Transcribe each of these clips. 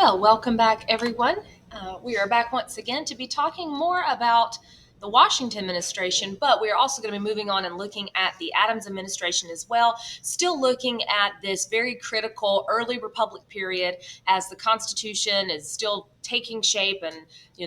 Well, welcome back, everyone. We are back once again to be talking more about the Washington administration, but we are also going to be moving on and looking at the Adams administration as well, still looking at this very critical early Republic period as the Constitution is still taking shape and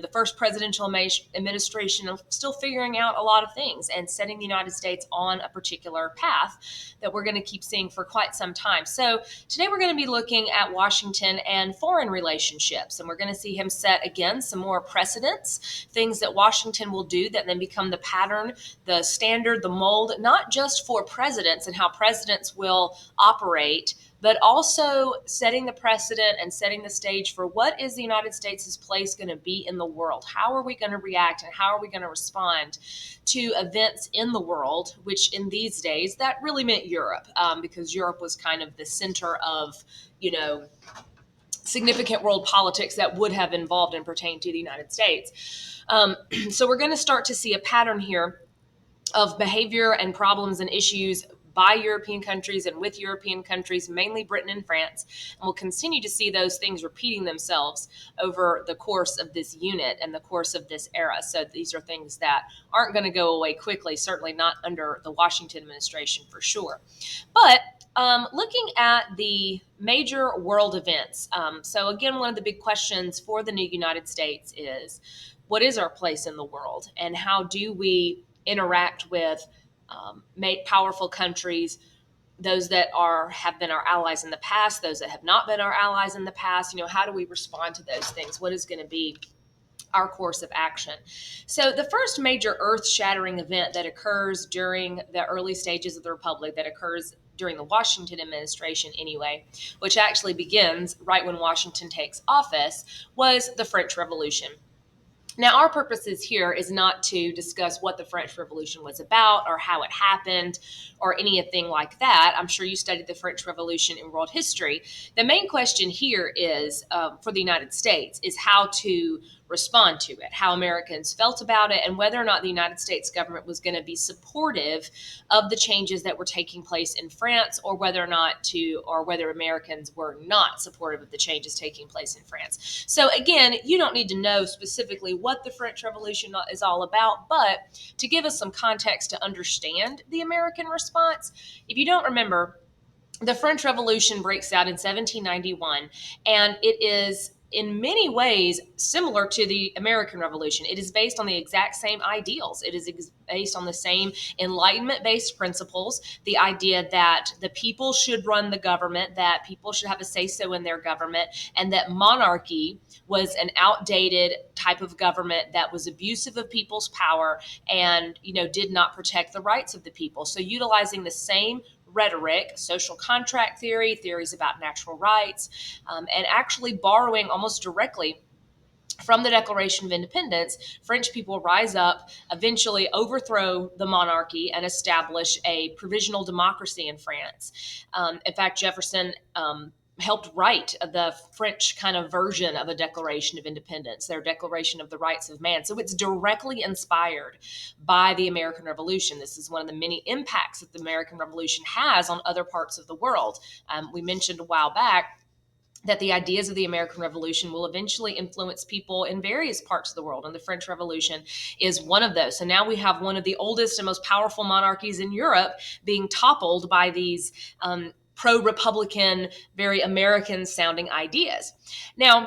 the first presidential administration of still figuring out a lot of things and setting the United States on a particular path that we're going to keep seeing for quite some time. So today we're going to be looking at Washington and foreign relationships, and we're going to see him set again some more precedents, things that Washington will do that then become the pattern, the standard, the mold, not just for presidents and how presidents will operate, but also setting the precedent and setting the stage for what is the United States' place going to be in the world? How are we going to react and how are we going to respond to events in the world, which in these days, that really meant Europe, because Europe was kind of the center of, significant world politics that would have involved and pertained to the United States. So we're going to start to see a pattern here of behavior and problems and issues by European countries and with European countries, mainly Britain and France. And we'll continue to see those things repeating themselves over the course of this unit and the course of this era. So these are things that aren't going to go away quickly, certainly not under the Washington administration for sure. But looking at the major world events. So again, one of the big questions for the new United States is, what is our place in the world? And how do we interact with powerful countries, those that have been our allies in the past, those that have not been our allies in the past? How do we respond to those things? What is going to be our course of action? So the first major earth-shattering event that occurs during the early stages of the Republic, that occurs during the Washington administration anyway, which actually begins right when Washington takes office, was the French Revolution. Now, our purposes here is not to discuss what the French Revolution was about or how it happened or anything like that. I'm sure you studied the French Revolution in world history. The main question here is, for the United States, is how to respond to it, how Americans felt about it, and whether or not the United States government was going to be supportive of the changes that were taking place in France, or whether Americans were not supportive of the changes taking place in France. So again, you don't need to know specifically what the French Revolution is all about, but to give us some context to understand the American response, if you don't remember, the French Revolution breaks out in 1791, and it is in many ways similar to the American Revolution. It is based on the exact same ideals. It is based on the same Enlightenment-based principles, the idea that the people should run the government, that people should have a say-so in their government, and that monarchy was an outdated type of government that was abusive of people's power and, did not protect the rights of the people. So utilizing the same rhetoric, social contract theory, theories about natural rights, and actually borrowing almost directly from the Declaration of Independence, French people rise up, eventually overthrow the monarchy, and establish a provisional democracy in France. In fact, Jefferson helped write the French kind of version of a Declaration of Independence, their Declaration of the Rights of Man. So it's directly inspired by the American Revolution. This is one of the many impacts that the American Revolution has on other parts of the world. We mentioned a while back that the ideas of the American Revolution will eventually influence people in various parts of the world, and the French Revolution is one of those. So now we have one of the oldest and most powerful monarchies in Europe being toppled by these pro-Republican, very American-sounding ideas. Now,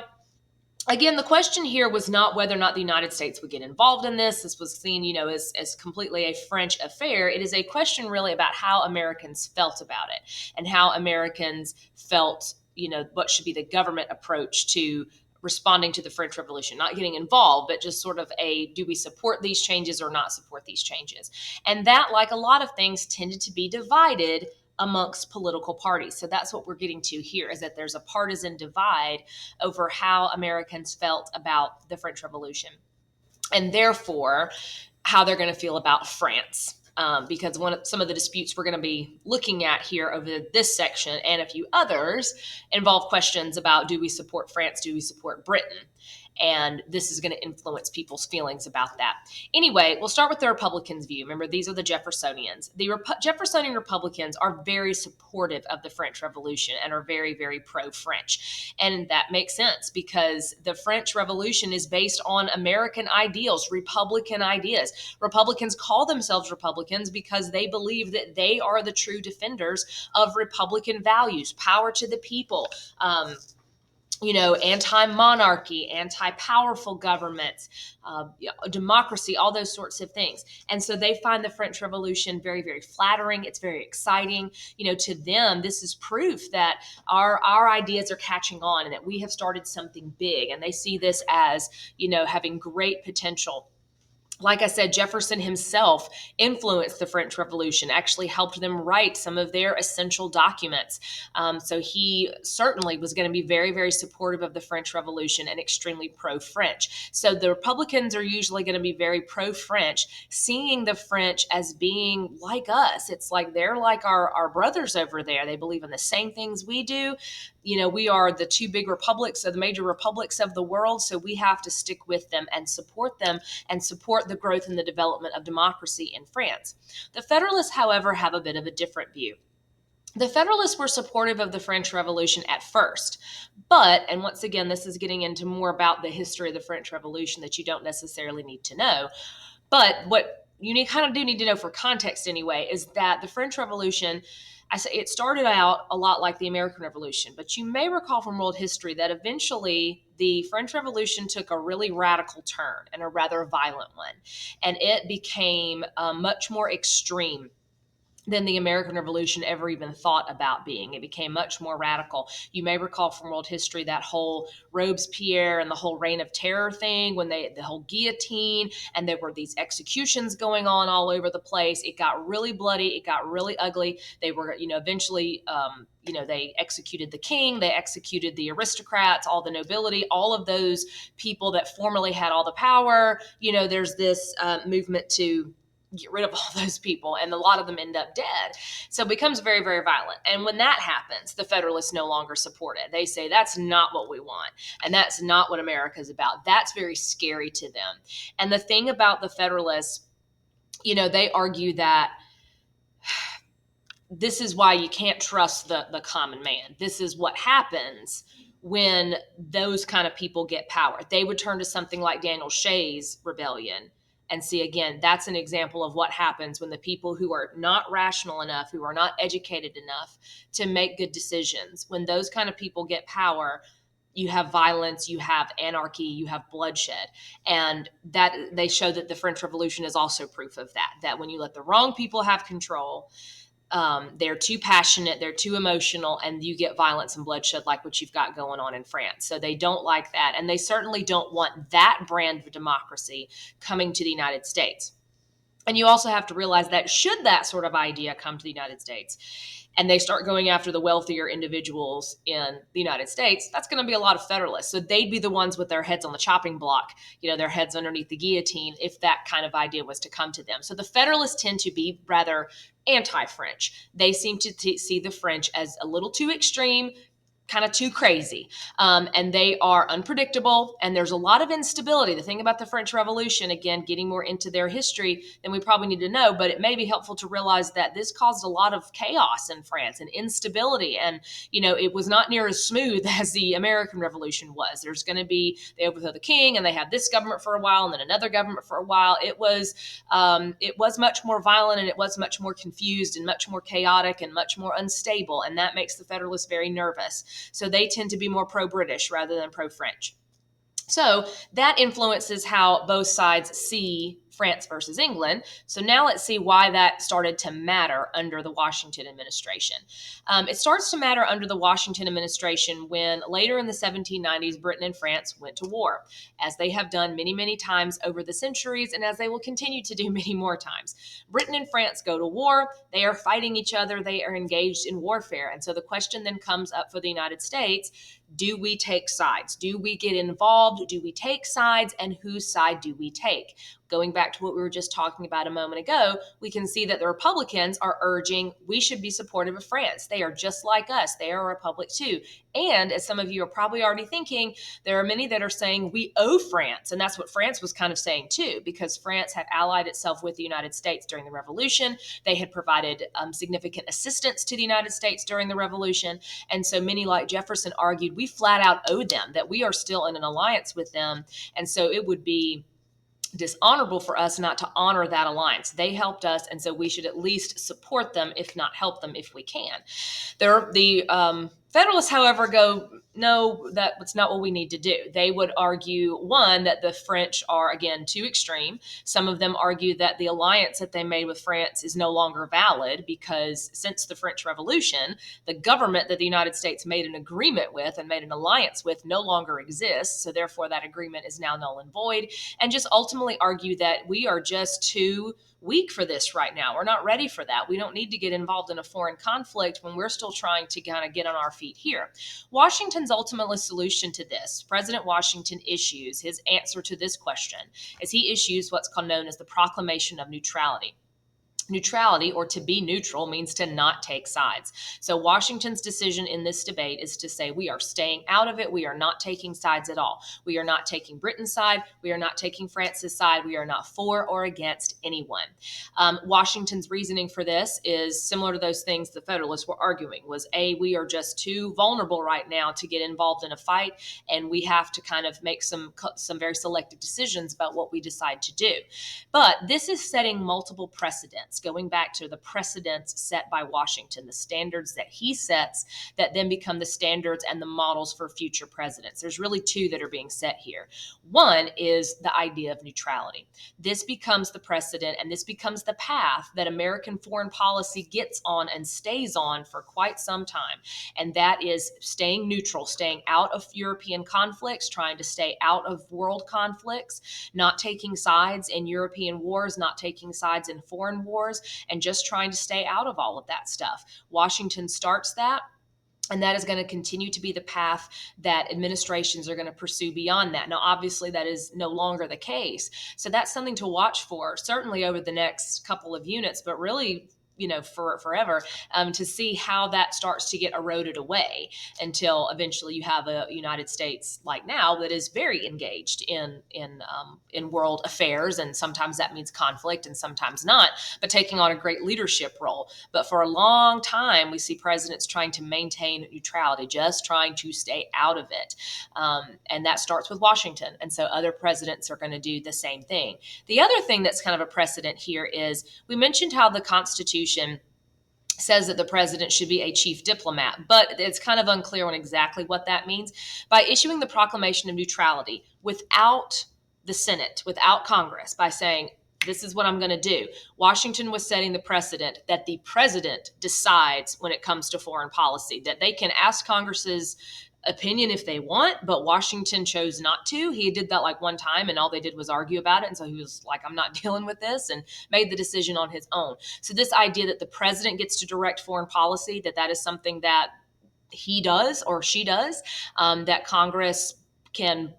again, the question here was not whether or not the United States would get involved in this. This was seen, as completely a French affair. It is a question really about how Americans felt about it and how Americans felt, what should be the government approach to responding to the French Revolution, not getting involved, but just sort of do we support these changes or not support these changes? And that, like a lot of things, tended to be divided amongst political parties. So that's what we're getting to here, is that there's a partisan divide over how Americans felt about the French Revolution, and therefore how they're going to feel about France. Because some of the disputes we're going to be looking at here over this section and a few others involve questions about, do we support France? Do we support Britain? And this is going to influence people's feelings about that. Anyway, we'll start with the Republicans' view. Remember, these are the Jeffersonians. The Jeffersonian Republicans are very supportive of the French Revolution and are very, very pro-French. And that makes sense because the French Revolution is based on American ideals, Republican ideas. Republicans call themselves Republicans because they believe that they are the true defenders of Republican values, power to the people, anti-monarchy, anti-powerful governments, democracy, all those sorts of things. And so they find the French Revolution very, very flattering. It's very exciting. To them, this is proof that our ideas are catching on and that we have started something big. And they see this as, having great potential. Like I said, Jefferson himself influenced the French Revolution, actually helped them write some of their essential documents. So he certainly was going to be very, very supportive of the French Revolution and extremely pro-French. So the Republicans are usually going to be very pro-French, seeing the French as being like us. It's like they're like our brothers over there. They believe in the same things we do. We are the two big republics, or the major republics of the world, so we have to stick with them and support the growth and the development of democracy in France. The Federalists, however, have a bit of a different view. The Federalists were supportive of the French Revolution at first, and once again, this is getting into more about the history of the French Revolution that you don't necessarily need to know, but what you kind of do need to know for context anyway is that the French Revolution, I say it started out a lot like the American Revolution, but you may recall from world history that eventually the French Revolution took a really radical turn and a rather violent one, and it became much more extreme than the American Revolution ever even thought about being. It became much more radical. You may recall from world history that whole Robespierre and the whole Reign of Terror thing, when the whole guillotine, and there were these executions going on all over the place. It got really bloody. It got really ugly. They were, eventually, they executed the king. They executed the aristocrats, all the nobility, all of those people that formerly had all the power. There's this movement to get rid of all those people, and a lot of them end up dead. So it becomes very, very violent. And when that happens, the Federalists no longer support it. They say that's not what we want, and that's not what America's about. That's very scary to them. And the thing about the Federalists, they argue that this is why you can't trust the common man. This is what happens when those kind of people get power. They would turn to something like Daniel Shays' rebellion and see, again, that's an example of what happens when the people who are not rational enough, who are not educated enough to make good decisions, when those kind of people get power, you have violence, you have anarchy, you have bloodshed. And that they show that the French Revolution is also proof of that when you let the wrong people have control, they're too passionate, they're too emotional, and you get violence and bloodshed like what you've got going on in France. So they don't like that. And they certainly don't want that brand of democracy coming to the United States. And you also have to realize that should that sort of idea come to the United States, and they start going after the wealthier individuals in the United States, that's going to be a lot of Federalists. So they'd be the ones with their heads on the chopping block, their heads underneath the guillotine, if that kind of idea was to come to them. So the Federalists tend to be rather anti-French. They seem to see the French as a little too extreme, kind of too crazy. And they are unpredictable, and there's a lot of instability. The thing about the French Revolution, again, getting more into their history than we probably need to know, but it may be helpful to realize that this caused a lot of chaos in France and instability. And, it was not near as smooth as the American Revolution was. There's going to be, they overthrow the king, and they had this government for a while, and then another government for a while. It was much more violent, and it was much more confused and much more chaotic and much more unstable. And that makes the Federalists very nervous. So they tend to be more pro-British rather than pro-French. So that influences how both sides see France versus England. So now let's see why that started to matter under the Washington administration. It starts to matter under the Washington administration when later in the 1790s, Britain and France went to war, as they have done many, many times over the centuries, and as they will continue to do many more times. Britain and France go to war. They are fighting each other. They are engaged in warfare. And so the question then comes up for the United States: do we take sides? Do we get involved? Do we take sides? And whose side do we take? going back to what we were just talking about a moment ago, we can see that the Republicans are urging we should be supportive of France. They are just like us. They are a republic too. And as some of you are probably already thinking, there are many that are saying we owe France. And that's what France was kind of saying too, because France had allied itself with the United States during the Revolution. They had provided significant assistance to the United States during the Revolution. And so many like Jefferson argued we flat out owe them, that we are still in an alliance with them. And so it would be dishonorable for us not to honor that alliance. They helped us, and so we should at least support them, if not help them, if we can. The Federalists, however, go, no, that's not what we need to do. They would argue, one, that the French are, again, too extreme. Some of them argue that the alliance that they made with France is no longer valid because since the French Revolution, the government that the United States made an agreement with and made an alliance with no longer exists. So therefore, that agreement is now null and void. And just ultimately argue that we are just too weak for this right now. We're not ready for that. We don't need to get involved in a foreign conflict when we're still trying to kind of get on our feet here. Washington's ultimate solution to this, President Washington issues his answer to this question, as he issues what's known as the Proclamation of Neutrality. Neutrality, or to be neutral, means to not take sides. So Washington's decision in this debate is to say we are staying out of it. We are not taking sides at all. We are not taking Britain's side. We are not taking France's side. We are not for or against anyone. Washington's reasoning for this is similar to those things the Federalists were arguing, was we are just too vulnerable right now to get involved in a fight, and we have to kind of make some very selective decisions about what we decide to do. But this is setting multiple precedents, going back to the precedents set by Washington, the standards that he sets that then become the standards and the models for future presidents. There's really two that are being set here. One is the idea of neutrality. This becomes the precedent, and this becomes the path that American foreign policy gets on and stays on for quite some time. And that is staying neutral, staying out of European conflicts, trying to stay out of world conflicts, not taking sides in European wars, not taking sides in foreign wars, and just trying to stay out of all of that stuff. Washington starts that. And that is going to continue to be the path that administrations are going to pursue beyond that. Now, obviously, that is no longer the case. So that's something to watch for, certainly over the next couple of units, but really, for forever, to see how that starts to get eroded away until eventually you have a United States like now that is very engaged in world affairs, and sometimes that means conflict and sometimes not, but taking on a great leadership role. But for a long time, we see presidents trying to maintain neutrality, just trying to stay out of it, and that starts with Washington. And so other presidents are going to do the same thing. The other thing that's kind of a precedent here is we mentioned how the Constitution says that the president should be a chief diplomat, but it's kind of unclear on exactly what that means. By issuing the Proclamation of Neutrality without the Senate, without Congress, by saying, this is what I'm going to do, Washington was setting the precedent that the president decides when it comes to foreign policy, that they can ask Congress's opinion if they want, but Washington chose not to. He did that like one time and all they did was argue about it. And so he was like, I'm not dealing with this, and made the decision on his own. So this idea that the president gets to direct foreign policy, that is something that he does or she does, that Congress can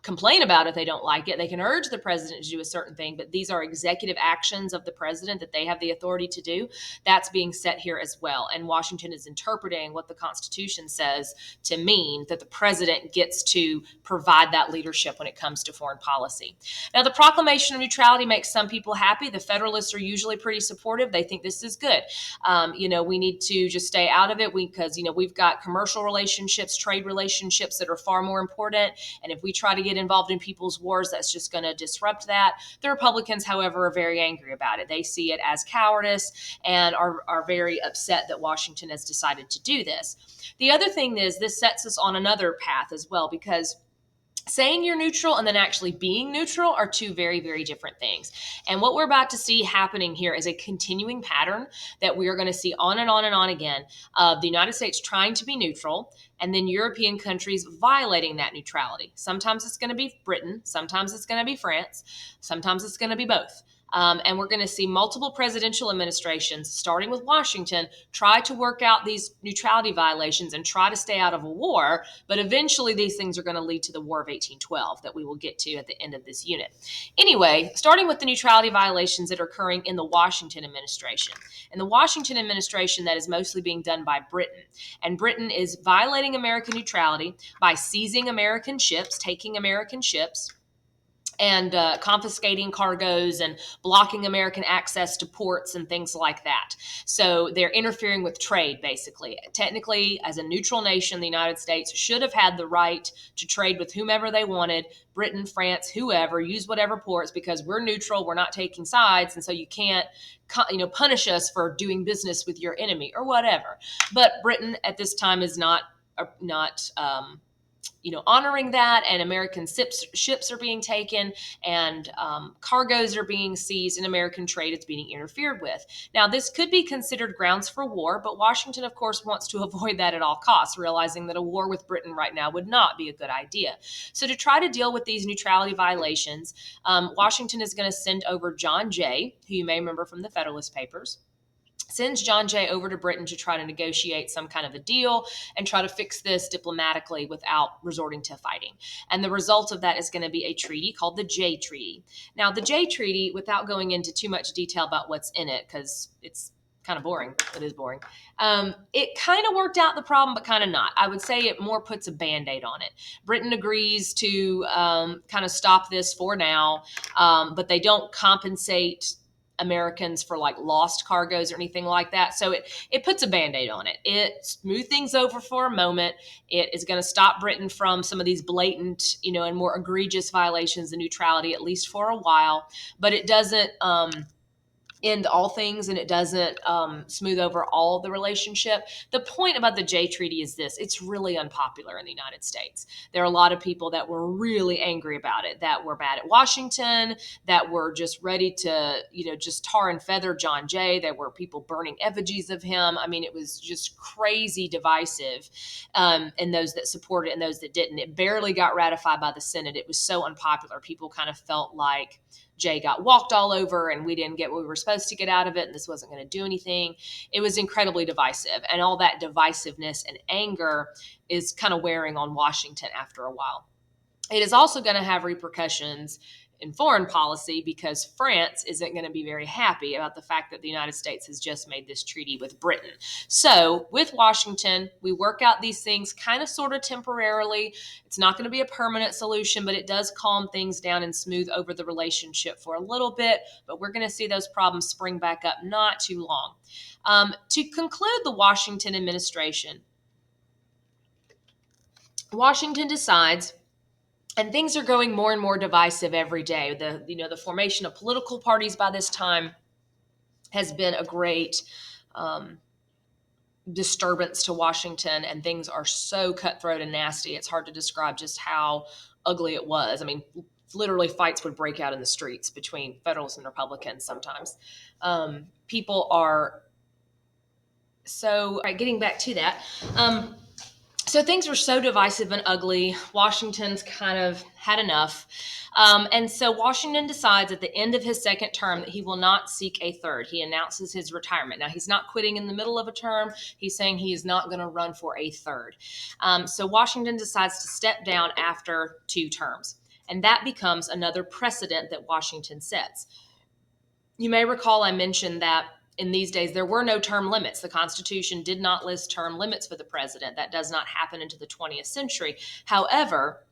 complain about if they don't like it. They can urge the president to do a certain thing, but these are executive actions of the president that they have the authority to do. That's being set here as well. And Washington is interpreting what the Constitution says to mean that the president gets to provide that leadership when it comes to foreign policy. Now, the Proclamation of Neutrality makes some people happy. The Federalists are usually pretty supportive. They think this is good. We need to just stay out of it because, we've got commercial relationships, trade relationships that are far more important. And if we try to get involved in people's wars, that's just going to disrupt that. The Republicans, however, are very angry about it. They see it as cowardice and are very upset that Washington has decided to do this. The other thing is this sets us on another path as well, because saying you're neutral and then actually being neutral are two very, very different things. And what we're about to see happening here is a continuing pattern that we are going to see on and on and on again of the United States trying to be neutral and then European countries violating that neutrality. Sometimes it's going to be Britain. Sometimes it's going to be France. Sometimes it's going to be both. And we're going to see multiple presidential administrations, starting with Washington, try to work out these neutrality violations and try to stay out of a war. But eventually, these things are going to lead to the War of 1812 that we will get to at the end of this unit. Anyway, starting with the neutrality violations that are occurring in the Washington administration. In the Washington administration, that is mostly being done by Britain. And Britain is violating American neutrality by seizing American ships, taking American ships, and confiscating cargoes and blocking American access to ports and things like that. So they're interfering with trade, basically. Technically, as a neutral nation, the United States should have had the right to trade with whomever they wanted, Britain, France, whoever, use whatever ports, because we're neutral, we're not taking sides, and so you can't punish us for doing business with your enemy or whatever. But Britain at this time is not honoring that, and American ships are being taken, and cargoes are being seized, and American trade is being interfered with. Now, this could be considered grounds for war, but Washington, of course, wants to avoid that at all costs, realizing that a war with Britain right now would not be a good idea. So to try to deal with these neutrality violations, Washington is going to send over John Jay, who you may remember from the Federalist Papers, sends John Jay over to Britain to try to negotiate some kind of a deal and try to fix this diplomatically without resorting to fighting. And the result of that is going to be a treaty called the Jay Treaty. Now, the Jay Treaty, without going into too much detail about what's in it, because it's kind of boring. It is boring. It kind of worked out the problem, but kind of not. I would say it more puts a Band-Aid on it. Britain agrees to kind of stop this for now, but they don't compensate Americans for like lost cargoes or anything like that. So it puts a Band-Aid on it. It smooths things over for a moment. It is going to stop Britain from some of these blatant, and more egregious violations of neutrality, at least for a while. But it doesn't end all things, and it doesn't smooth over all the relationship. The point about the Jay Treaty is this: it's really unpopular in the United States. There are a lot of people that were really angry about it, that were mad at Washington, that were just ready to, just tar and feather John Jay. There were people burning effigies of him. I mean, it was just crazy divisive, and those that supported it and those that didn't. It barely got ratified by the Senate. It was so unpopular. People kind of felt like Jay got walked all over and we didn't get what we were supposed to get out of it, and this wasn't going to do anything. It was incredibly divisive, and all that divisiveness and anger is kind of wearing on Washington after a while. It is also going to have repercussions in foreign policy, because France isn't going to be very happy about the fact that the United States has just made this treaty with Britain. So with Washington, we work out these things kind of sort of temporarily. It's not going to be a permanent solution, but it does calm things down and smooth over the relationship for a little bit. But we're going to see those problems spring back up not too long. To conclude the Washington administration, Washington decides, and things are going more and more divisive every day. The formation of political parties by this time has been a great disturbance to Washington, and things are so cutthroat and nasty. It's hard to describe just how ugly it was. I mean, literally fights would break out in the streets between Federalists and Republicans sometimes. People are so, getting back to that. So things were so divisive and ugly. Washington's kind of had enough. And so Washington decides at the end of his second term that he will not seek a third. He announces his retirement. Now, he's not quitting in the middle of a term. He's saying he is not going to run for a third. So Washington decides to step down after 2 terms. And that becomes another precedent that Washington sets. You may recall I mentioned that in these days, there were no term limits. The Constitution did not list term limits for the president. That does not happen into the 20th century. However,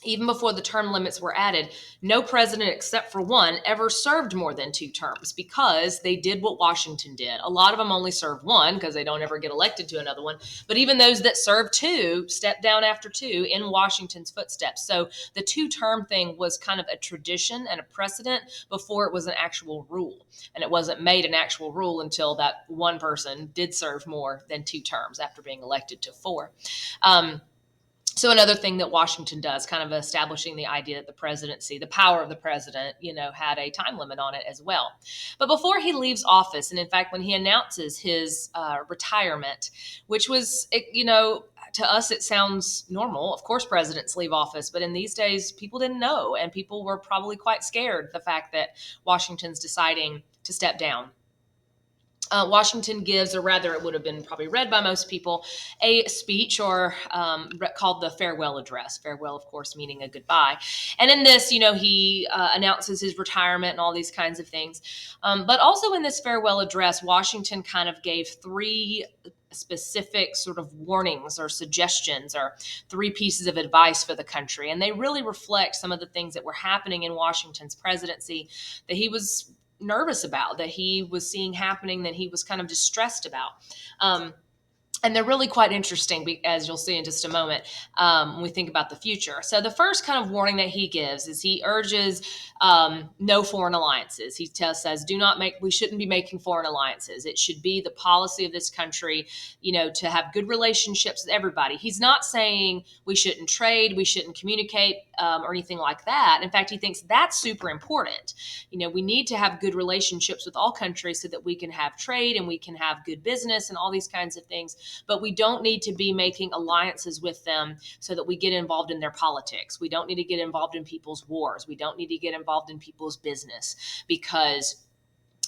even before the term limits were added, no president except for one ever served more than 2 terms, because they did what Washington did. A lot of them only serve 1 because they don't ever get elected to another one. But even those that served 2 stepped down after 2 in Washington's footsteps. So the 2-term thing was kind of a tradition and a precedent before it was an actual rule. And it wasn't made an actual rule until that one person did serve more than 2 terms after being elected to 4. So another thing that Washington does, kind of establishing the idea that the presidency, the power of the president, had a time limit on it as well. But before he leaves office, and in fact, when he announces his retirement, which was, to us, it sounds normal. Of course, presidents leave office, but in these days, people didn't know, and people were probably quite scared the fact that Washington's deciding to step down. Washington gives, or rather it would have been probably read by most people, a speech or called the farewell address. Farewell, of course, meaning a goodbye. And in this, he announces his retirement and all these kinds of things. But also in this farewell address, Washington kind of gave three specific sort of warnings or suggestions or three pieces of advice for the country. And they really reflect some of the things that were happening in Washington's presidency that he was nervous about, that he was seeing happening, that he was kind of distressed about. And they're really quite interesting, as you'll see in just a moment, when we think about the future. So the first kind of warning that he gives is he urges no foreign alliances. He says, we shouldn't be making foreign alliances. It should be the policy of this country, to have good relationships with everybody. He's not saying we shouldn't trade, we shouldn't communicate, or anything like that. In fact, he thinks that's super important. We need to have good relationships with all countries so that we can have trade and we can have good business and all these kinds of things. But we don't need to be making alliances with them so that we get involved in their politics. We don't need to get involved in people's wars. We don't need to get involved in people's business, because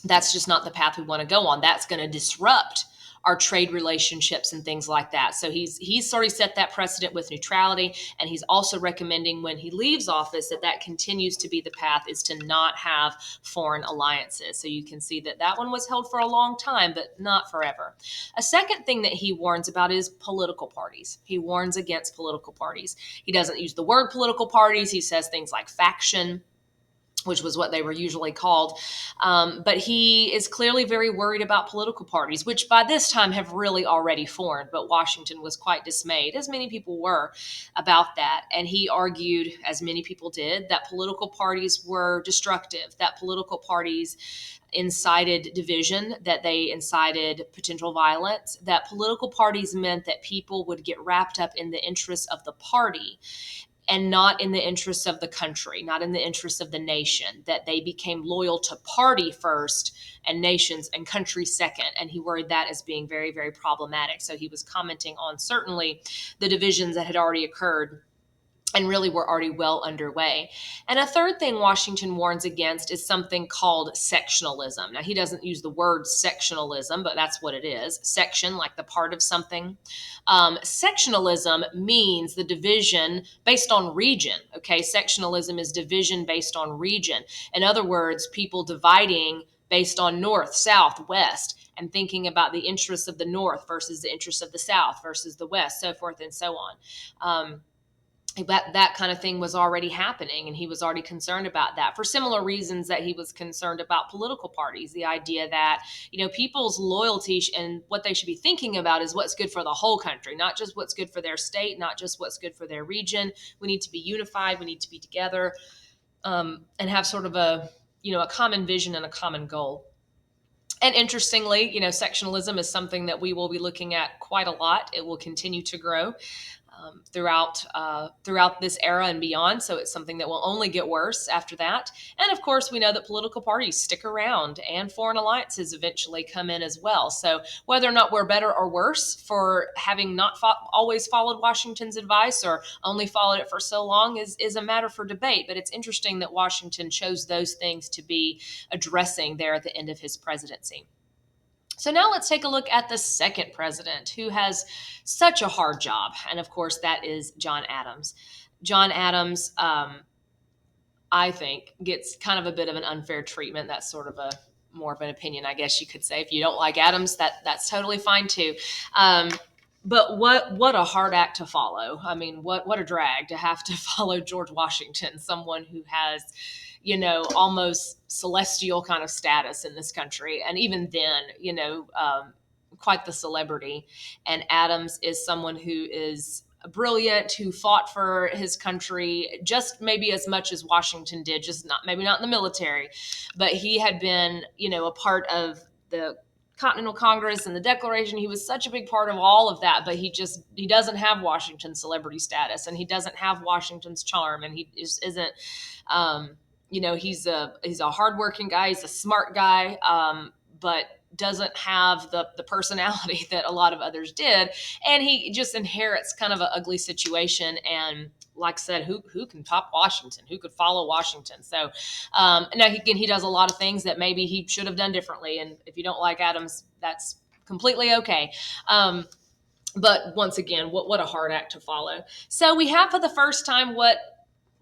that's just not the path we want to go on. That's going to disrupt our trade relationships and things like that. So he's already set that precedent with neutrality, and he's also recommending when he leaves office that continues to be the path, is to not have foreign alliances. So you can see that one was held for a long time, but not forever. A second thing that he warns about is political parties. He warns against political parties. He doesn't use the word political parties. He says things like faction, which was what they were usually called. But he is clearly very worried about political parties, which by this time have really already formed. But Washington was quite dismayed, as many people were, about that. And he argued, as many people did, that political parties were destructive, that political parties incited division, that they incited potential violence, that political parties meant that people would get wrapped up in the interests of the party and not in the interests of the country, not in the interests of the nation, that they became loyal to party first and nations and country second. And he worried that as being very, very problematic. So he was commenting on certainly the divisions that had already occurred and really were already well underway. And a third thing Washington warns against is something called sectionalism. Now, he doesn't use the word sectionalism, but that's what it is. Section, like the part of something. Sectionalism means the division based on region. Okay, sectionalism is division based on region. In other words, people dividing based on north, south, west, and thinking about the interests of the north versus the interests of the south versus the west, so forth and so on. That kind of thing was already happening, and he was already concerned about that for similar reasons that he was concerned about political parties. The idea that, people's loyalty and what they should be thinking about is what's good for the whole country, not just what's good for their state, not just what's good for their region. We need to be unified. We need to be together, and have sort of a common vision and a common goal. And interestingly, sectionalism is something that we will be looking at quite a lot. It will continue to grow throughout this era and beyond. So it's something that will only get worse after that. And of course, we know that political parties stick around and foreign alliances eventually come in as well. So whether or not we're better or worse for having not always followed Washington's advice or only followed it for so long is a matter for debate. But it's interesting that Washington chose those things to be addressing there at the end of his presidency. So now let's take a look at the second president, who has such a hard job. And of course, that is John Adams. John Adams, I think, gets kind of a bit of an unfair treatment. That's sort of more of an opinion, I guess you could say. If you don't like Adams, that's totally fine too. But what a hard act to follow. I mean, what a drag to have to follow George Washington, someone who has, almost celestial kind of status in this country. And even then, quite the celebrity. And Adams is someone who is brilliant, who fought for his country just maybe as much as Washington did, just maybe not in the military, but he had been, a part of the Continental Congress and the Declaration. He was such a big part of all of that, but he doesn't have Washington's celebrity status, and he doesn't have Washington's charm, and he just isn't, he's a hardworking guy. He's a smart guy. But doesn't have the personality that a lot of others did. And he just inherits kind of an ugly situation. And like I said, who can top Washington? Who could follow Washington? So now, again, he does a lot of things that maybe he should have done differently. And if you don't like Adams, that's completely okay. But once again, what a hard act to follow. So we have for the first time what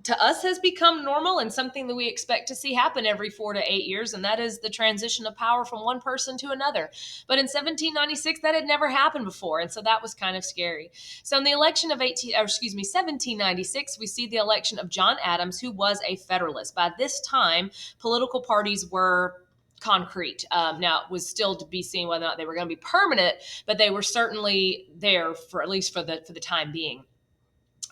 to us has become normal and something that we expect to see happen every 4 to 8 years, and that is the transition of power from one person to another. But in 1796, that had never happened before, and so that was kind of scary. So in the election of 1796, we see the election of John Adams, who was a Federalist. By this time, political parties were concrete. Now, it was still to be seen whether or not they were going to be permanent, but they were certainly there for at least for the time being.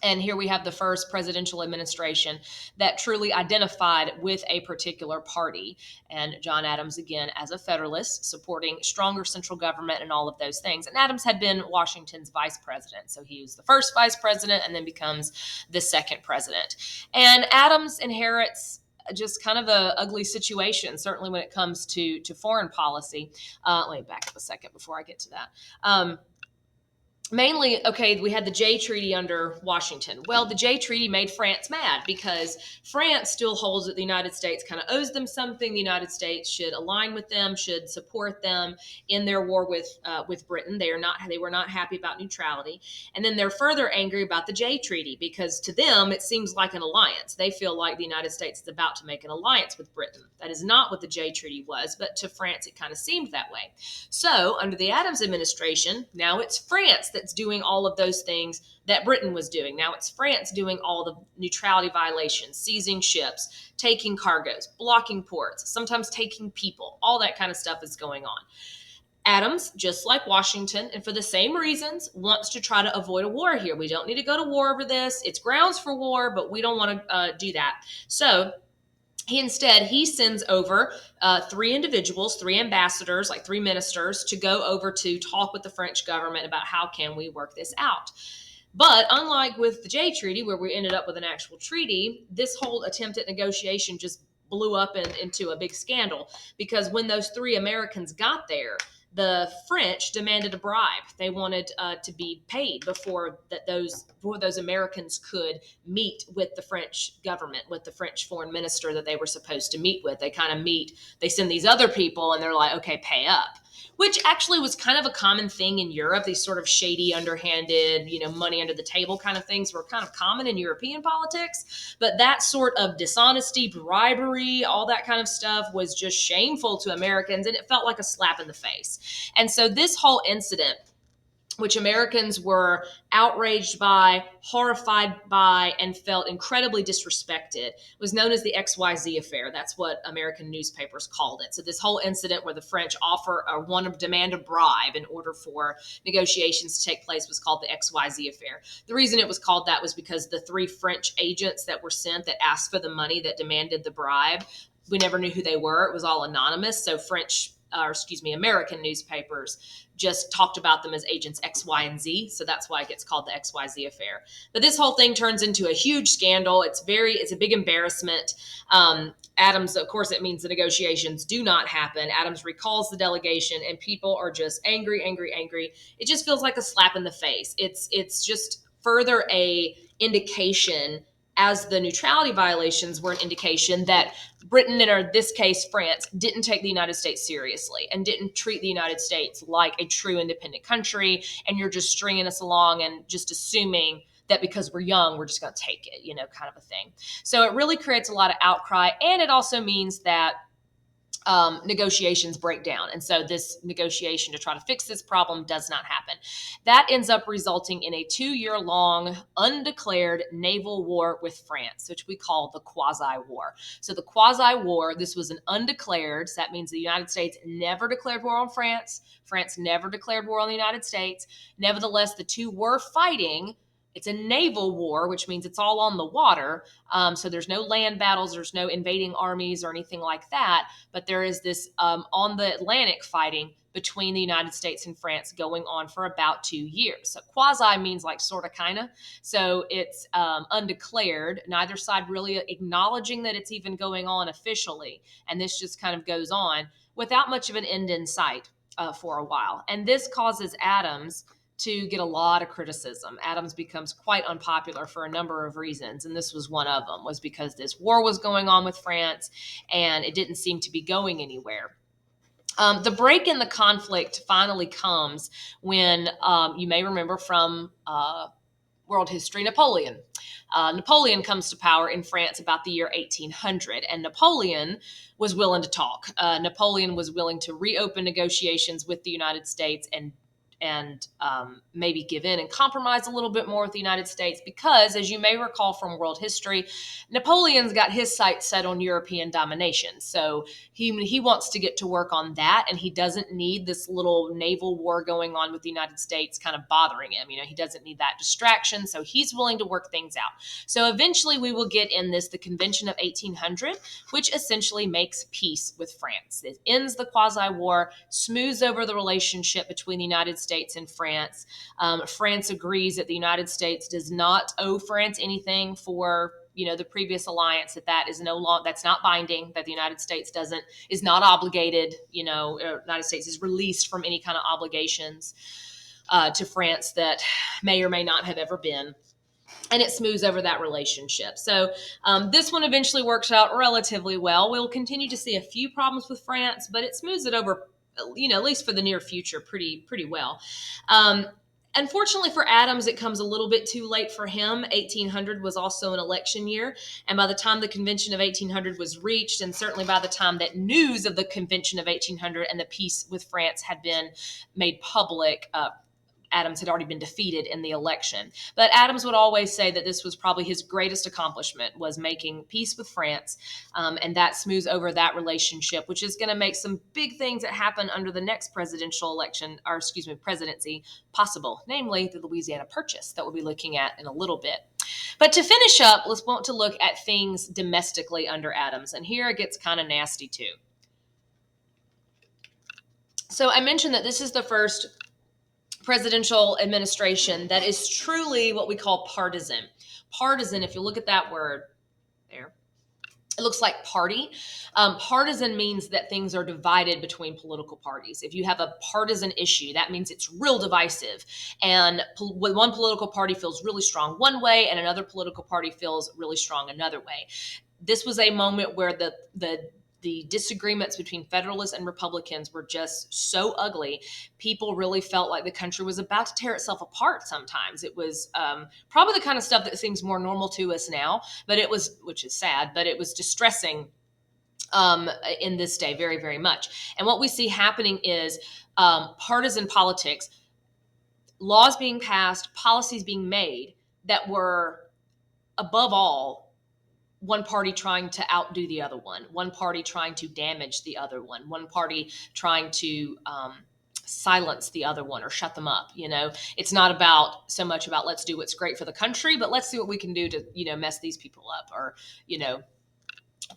And here we have the first presidential administration that truly identified with a particular party. And John Adams, again, as a Federalist, supporting stronger central government and all of those things. And Adams had been Washington's vice president. So he was the first vice president and then becomes the second president. And Adams inherits just kind of a ugly situation, certainly when it comes to foreign policy. Let me back up a second before I get to that. Mainly, okay, we had the Jay Treaty under Washington. Well, the Jay Treaty made France mad because France still holds that the United States kind of owes them something. The United States should align with them, should support them in their war with Britain. They were not happy about neutrality. And then they're further angry about the Jay Treaty because to them, it seems like an alliance. They feel like the United States is about to make an alliance with Britain. That is not what the Jay Treaty was, but to France, it kind of seemed that way. So under the Adams administration, now it's France that's doing all of those things that Britain was doing. Now it's France doing all the neutrality violations, seizing ships, taking cargoes, blocking ports, sometimes taking people. All that kind of stuff is going on. Adams, just like Washington, and for the same reasons, wants to try to avoid a war here. We don't need to go to war over this. It's grounds for war, but we don't want to do that. So he sends over 3 individuals, 3 ambassadors, like 3 ministers, to go over to talk with the French government about how can we work this out. But unlike with the Jay Treaty, where we ended up with an actual treaty, this whole attempt at negotiation just blew up into a big scandal because when those 3 Americans got there, the French demanded a bribe. They wanted to be paid before those Americans could meet with the French government, with the French foreign minister that they were supposed to meet with. They send these other people and they're like, okay, pay up. Which actually was kind of a common thing in Europe. These sort of shady, underhanded, money under the table kind of things were kind of common in European politics. But that sort of dishonesty, bribery, all that kind of stuff was just shameful to Americans, and it felt like a slap in the face. And so this whole incident, which Americans were outraged by, horrified by, and felt incredibly disrespected, was known as the Xyz Affair. That's what American newspapers called it. So this whole incident where the French demand a bribe in order for negotiations to take place was called the Xyz Affair. The reason it was called that was because the 3 French agents that were sent that asked for the money that demanded the bribe, we never knew who they were. It was all anonymous. So American newspapers just talked about them as agents X, Y, and Z. So that's why it gets called the XYZ Affair. But this whole thing turns into a huge scandal. It's a big embarrassment. Adams, of course, it means the negotiations do not happen. Adams recalls the delegation and people are just angry, angry, angry. It just feels like a slap in the face. It's just further a indication, as the neutrality violations were an indication, that Britain, and in this case France, didn't take the United States seriously and didn't treat the United States like a true independent country, and you're just stringing us along and just assuming that because we're young, we're just going to take it, kind of a thing. So it really creates a lot of outcry, and it also means that negotiations break down. And so this negotiation to try to fix this problem does not happen. That ends up resulting in a 2-year-long undeclared naval war with France, which we call the quasi-war. So the quasi-war, this was an undeclared, so that means the United States never declared war on France. France never declared war on the United States. Nevertheless, the 2 were fighting. It's a naval war, which means it's all on the water. So there's no land battles, there's no invading armies or anything like that. But there is this on the Atlantic fighting between the United States and France going on for about 2 years. So quasi means like sort of, kind of. So it's undeclared, neither side really acknowledging that it's even going on officially. And this just kind of goes on. without much of an end in sight for a while. And this causes Adams to get a lot of criticism. Adams becomes quite unpopular for a number of reasons, and this was one of them, was because this war was going on with France, and it didn't seem to be going anywhere. The break in the conflict finally comes when, you may remember from world history, Napoleon. Napoleon comes to power in France about the year 1800, and Napoleon was willing to talk. Napoleon was willing to reopen negotiations with the United States and maybe give in and compromise a little bit more with the United States because, as you may recall from world history, Napoleon's got his sights set on European domination. So he wants to get to work on that, and he doesn't need this little naval war going on with the United States kind of bothering him. He doesn't need that distraction, so he's willing to work things out. So eventually we will get in the Convention of 1800, which essentially makes peace with France. It ends the quasi-war, smooths over the relationship between the United States and France. France agrees that the United States does not owe France anything for the previous alliance, that's not binding, that the United States is not obligated, United States is released from any kind of obligations to France that may or may not have ever been. And it smooths over that relationship. So this one eventually works out relatively well. We'll continue to see a few problems with France, but it smooths it over, at least for the near future, pretty well. Unfortunately for Adams, it comes a little bit too late for him. 1800 was also an election year. And by the time the Convention of 1800 was reached, and certainly by the time that news of the Convention of 1800 and the peace with France had been made public, Adams had already been defeated in the election. But Adams would always say that this was probably his greatest accomplishment, was making peace with France, and that smooths over that relationship, which is going to make some big things that happen under the next presidency possible, namely the Louisiana Purchase that we'll be looking at in a little bit. But to finish up, let's want to look at things domestically under Adams, and here it gets kind of nasty too. So I mentioned that this is the first presidential administration that is truly what we call partisan. Partisan, if you look at that word there, it looks like party. Partisan means that things are divided between political parties. If you have a partisan issue, that means it's real divisive. And when one political party feels really strong one way and another political party feels really strong another way. This was a moment where the disagreements between Federalists and Republicans were just so ugly. People really felt like the country was about to tear itself apart sometimes. It was probably the kind of stuff that seems more normal to us now, which is sad, but it was distressing in this day very, very much. And what we see happening is partisan politics, laws being passed, policies being made that were, above all, one party trying to outdo the other one party trying to damage the other one party trying to silence the other one or shut them up. It's not so much about let's do what's great for the country, but let's see what we can do to, mess these people up or,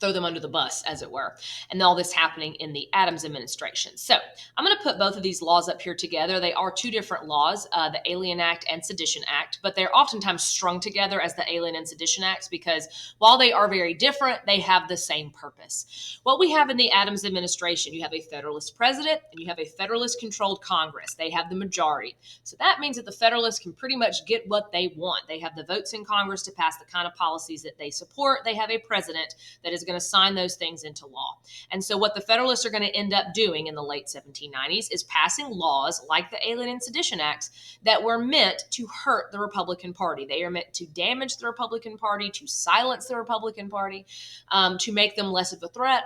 throw them under the bus, as it were. And all this happening in the Adams administration. So I'm going to put both of these laws up here together. They are two different laws, the Alien Act and Sedition Act, but they're oftentimes strung together as the Alien and Sedition Acts because while they are very different, they have the same purpose. What we have in the Adams administration, you have a Federalist president and you have a Federalist-controlled Congress. They have the majority. So that means that the Federalists can pretty much get what they want. They have the votes in Congress to pass the kind of policies that they support. They have a president that is going to sign those things into law. And so what the Federalists are going to end up doing in the late 1790s is passing laws like the Alien and Sedition Acts that were meant to hurt the Republican Party. They are meant to damage the Republican Party, to silence the Republican Party, to make them less of a threat,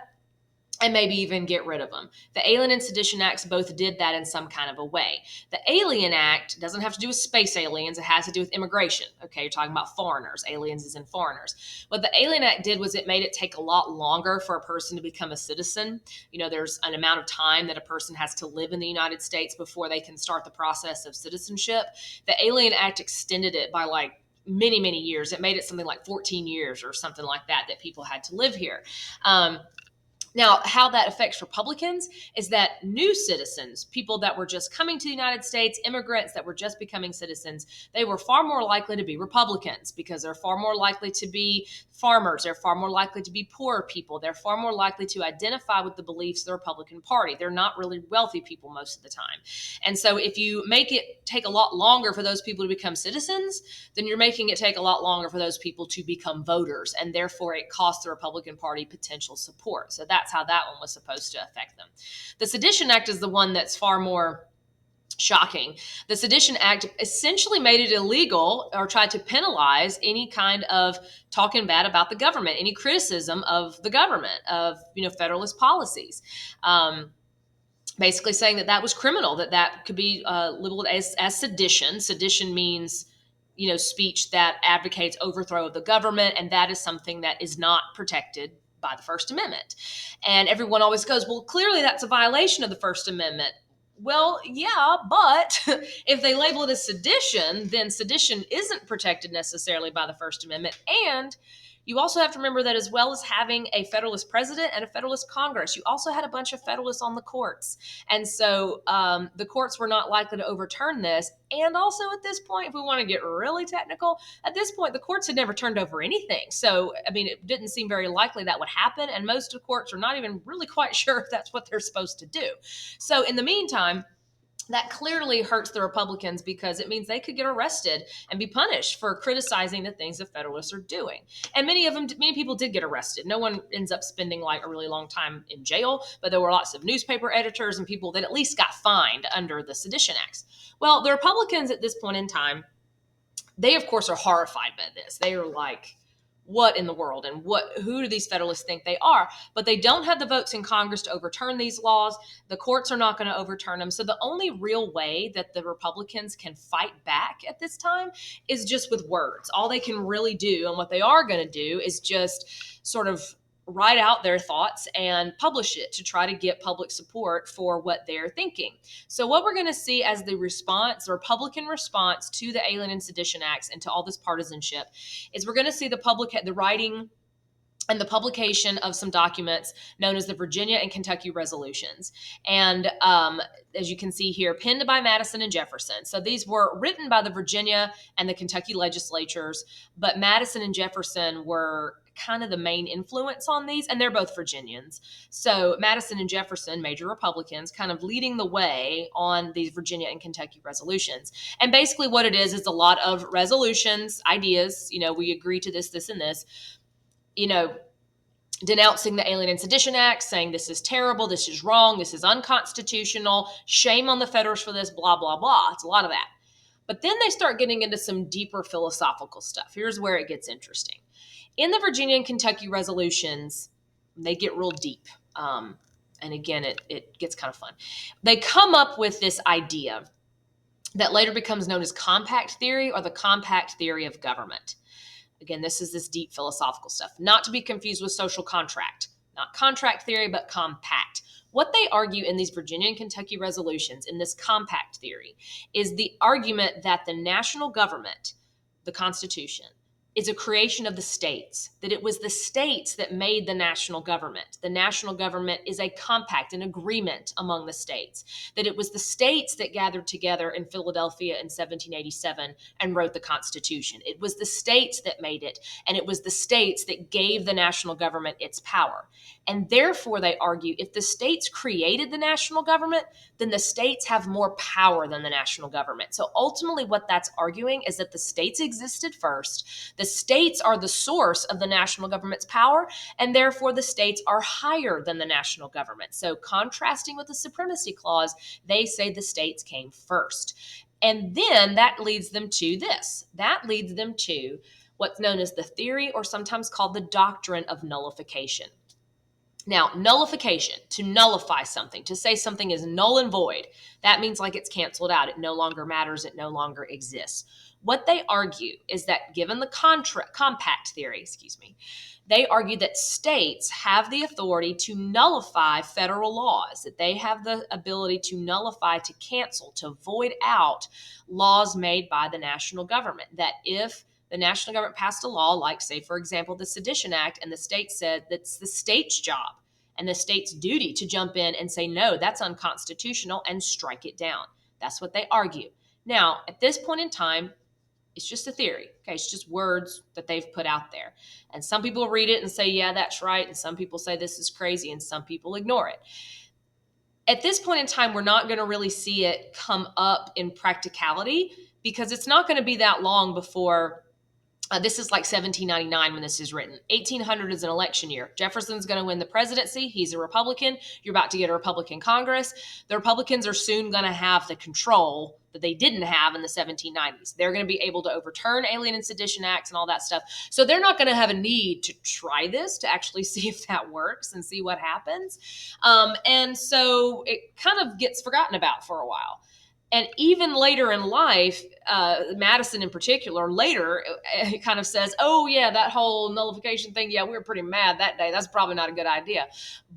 and maybe even get rid of them. The Alien and Sedition Acts both did that in some kind of a way. The Alien Act doesn't have to do with space aliens. It has to do with immigration. Okay, you're talking about foreigners. Aliens is in foreigners. What the Alien Act did was it made it take a lot longer for a person to become a citizen. There's an amount of time that a person has to live in the United States before they can start the process of citizenship. The Alien Act extended it by many, many years. It made it something like 14 years or something like that people had to live here. Now, how that affects Republicans is that new citizens, people that were just coming to the United States, immigrants that were just becoming citizens, they were far more likely to be Republicans because they're far more likely to be farmers. They're far more likely to be poor people. They're far more likely to identify with the beliefs of the Republican Party. They're not really wealthy people most of the time. And so if you make it take a lot longer for those people to become citizens, then you're making it take a lot longer for those people to become voters. And therefore, it costs the Republican Party potential support. So that's how that one was supposed to affect them. The Sedition Act is the one that's far more shocking. The Sedition Act essentially made it illegal or tried to penalize any kind of talking bad about the government, any criticism of the government, of Federalist policies. Basically saying that that was criminal, that could be labeled as sedition. Sedition means speech that advocates overthrow of the government, and that is something that is not protected by the First Amendment. And everyone always goes, well, clearly that's a violation of the First Amendment. Well, yeah, but if they label it as sedition, then sedition isn't protected necessarily by the First Amendment. And you also have to remember that as well as having a Federalist president and a Federalist Congress, you also had a bunch of Federalists on the courts. And so the courts were not likely to overturn this. And also at this point, if we want to get really technical, at this point, the courts had never turned over anything. So, I mean, it didn't seem very likely that would happen. And most of the courts are not even really quite sure if that's what they're supposed to do. So in the meantime, that clearly hurts the Republicans because it means they could get arrested and be punished for criticizing the things the Federalists are doing. And many people did get arrested. No one ends up spending like a really long time in jail, but there were lots of newspaper editors and people that at least got fined under the Sedition Acts. Well, the Republicans at this point in time, they of course are horrified by this. They are like, what in the world, and who do these Federalists think they are? But they don't have the votes in Congress to overturn these laws. The courts are not going to overturn them. So the only real way that the Republicans can fight back at this time is just with words. All they can really do, and what they are going to do, is just sort of write out their thoughts and publish it to try to get public support for what they're thinking. So what we're going to see as the Republican response to the Alien and Sedition Acts and to all this partisanship is we're going to see the writing and the publication of some documents known as the Virginia and Kentucky resolutions. And as you can see here, penned by Madison and Jefferson. So these were written by the Virginia and the Kentucky legislatures, but Madison and Jefferson were kind of the main influence on these, and they're both Virginians. So Madison and Jefferson, major Republicans, kind of leading the way on these Virginia and Kentucky resolutions. And basically what it is a lot of resolutions, ideas, we agree to this, and this, denouncing the Alien and Sedition Act, saying this is terrible, this is wrong, this is unconstitutional, shame on the Federalists for this, blah, blah, blah. It's a lot of that. But then they start getting into some deeper philosophical stuff. Here's where it gets interesting. In the Virginia and Kentucky resolutions, they get real deep. And again, it gets kind of fun. They come up with this idea that later becomes known as compact theory, or the compact theory of government. Again, this is this deep philosophical stuff, not to be confused with social contract, not contract theory, but compact. What they argue in these Virginia and Kentucky resolutions, in this compact theory, is the argument that the national government, the Constitution, is a creation of the states, that it was the states that made the national government. The national government is a compact, an agreement among the states, that it was the states that gathered together in Philadelphia in 1787 and wrote the Constitution. It was the states that made it, and it was the states that gave the national government its power. And therefore, they argue, if the states created the national government, then the states have more power than the national government. So ultimately, what that's arguing is that the states existed first. The states are the source of the national government's power, and therefore the states are higher than the national government. So contrasting with the Supremacy Clause, they say the states came first. And then that leads them to this. That leads them to what's known as the theory, or sometimes called the Doctrine of Nullification. Now, nullification, to nullify something, to say something is null and void, that means like it's canceled out. It no longer matters. It no longer exists. What they argue is that given the compact theory, they argue that states have the authority to nullify federal laws, that they have the ability to nullify, to cancel, to void out laws made by the national government. That if the national government passed a law, like, say, for example, the Sedition Act, and the state said that's the state's job, and the state's duty to jump in and say, no, that's unconstitutional, and strike it down. That's what they argue. Now, at this point in time, it's just a theory. Okay, it's just words that they've put out there. And some people read it and say, yeah, that's right. And some people say this is crazy, and some people ignore it. At this point in time, we're not going to really see it come up in practicality, because it's not going to be that long before this is like 1799 when this is written. 1800 is an election year. Jefferson's going to win the presidency. He's a Republican. You're about to get a Republican Congress. The Republicans are soon going to have the control that they didn't have in the 1790s. They're going to be able to overturn Alien and Sedition Acts and all that stuff. So they're not going to have a need to try this, to actually see if that works and see what happens. And so it kind of gets forgotten about for a while. And even later in life, Madison in particular, later kind of says, oh, yeah, that whole nullification thing, yeah, we were pretty mad that day. That's probably not a good idea.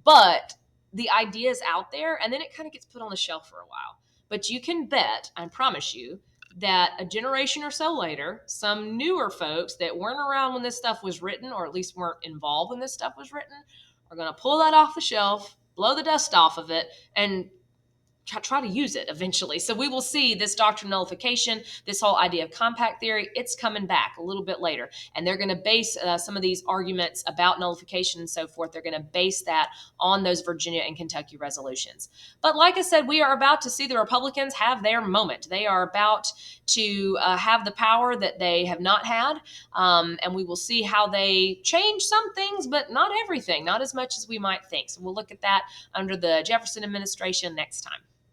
But the idea is out there, and then it kind of gets put on the shelf for a while. But you can bet, I promise you, that a generation or so later, some newer folks that weren't around when this stuff was written, or at least weren't involved when this stuff was written, are going to pull that off the shelf, blow the dust off of it, and try to use it eventually. So we will see this doctrine of nullification, this whole idea of compact theory, it's coming back a little bit later. And they're going to base some of these arguments about nullification and so forth, they're going to base that on those Virginia and Kentucky resolutions. But like I said, we are about to see the Republicans have their moment. They are about to have the power that they have not had. And we will see how they change some things, but not everything, not as much as we might think. So we'll look at that under the Jefferson administration next time.